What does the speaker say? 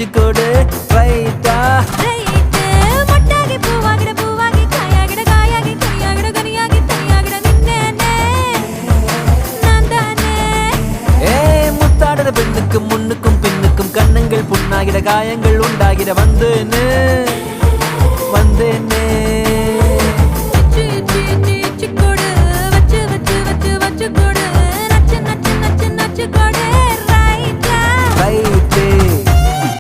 வச்சு கொடு ரைட்டா மொட்டாகி பூவாகிட பூவாகி காயாகிட காயாகி கையாகிட கனியாகி தனியாகிட நின்னேனே நான் தானே முத்தாடுற பெண்ணுக்கும் முன்னுக்கும் பின்னுக்கும் கண்ணங்கள் புண்ணாகிட காயங்கள் உண்டாகிட வந்தேனே வந்தேனே கொடு வச்சு வச்சு வச்சு வச்சு கொடு நச்சு நச்சு நச்சு நச்சு கொடு